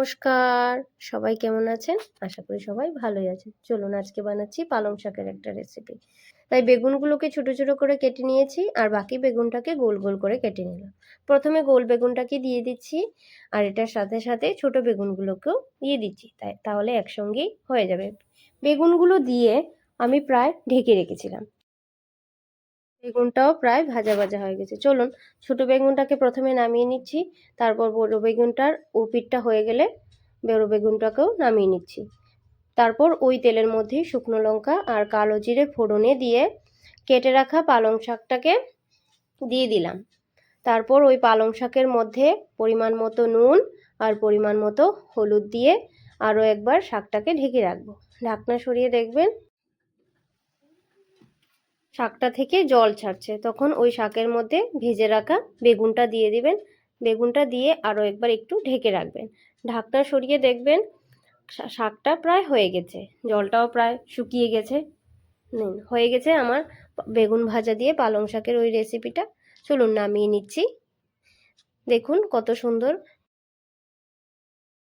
নমস্কার, সবাই কেমন আছেন? আশা করি সবাই ভালোই আছেন। চলুন আজকে বানাচ্ছি পালং শাকের একটা রেসিপি। তাই বেগুনগুলোকে ছোট ছোট করে কেটে নিয়েছি আর বাকি বেগুনটাকে গোল গোল করে কেটে নিলাম। প্রথমে গোল বেগুনটাকে দিয়ে দিচ্ছি আর এটার সাথে সাথে ছোট বেগুনগুলোকেও দিয়ে দিচ্ছি, তাহলে একসঙ্গেই হয়ে যাবে। বেগুনগুলো দিয়ে আমি প্রায় ঢেকে রেখেছিলাম। বেগুনটাও প্রায় ভাজা ভাজা হয়ে গেছে। চলুন ছোট বেগুনটাকে প্রথমে নামিয়ে নিচ্ছি, তারপর বড় বেগুনটার পিঠটা হয়ে গেলে বড় বেগুনটাকেও নামিয়ে নিচ্ছি। তারপর ওই তেলের মধ্যেই শুকনো লঙ্কা আর কালো জিরে ফোড়নে দিয়ে কেটে রাখা পালং শাকটাকে দিয়ে দিলাম। তারপর ওই পালং শাকের মধ্যে পরিমাণ মতো নুন আর পরিমাণ মতো হলুদ দিয়ে আরও একবার শাকটাকে ঢেকে রাখবো। ঢাকনা সরিয়ে দেখবেন শাকটা থেকে জল ছাড়ছে, তখন ওই শাকের মধ্যে ভেজে রাখা বেগুনটা দিয়ে দিবেন। বেগুনটা দিয়ে আরও একবার একটু ঢেকে রাখবেন। ঢাকনা সরিয়ে দেখবেন শাকটা প্রায় হয়ে গেছে, জলটাও প্রায় শুকিয়ে গেছে। হয়ে গেছে আমার বেগুন ভাজা দিয়ে পালং শাকের ওই রেসিপিটা। চলুন নামিয়ে নিচ্ছি। দেখুন কত সুন্দর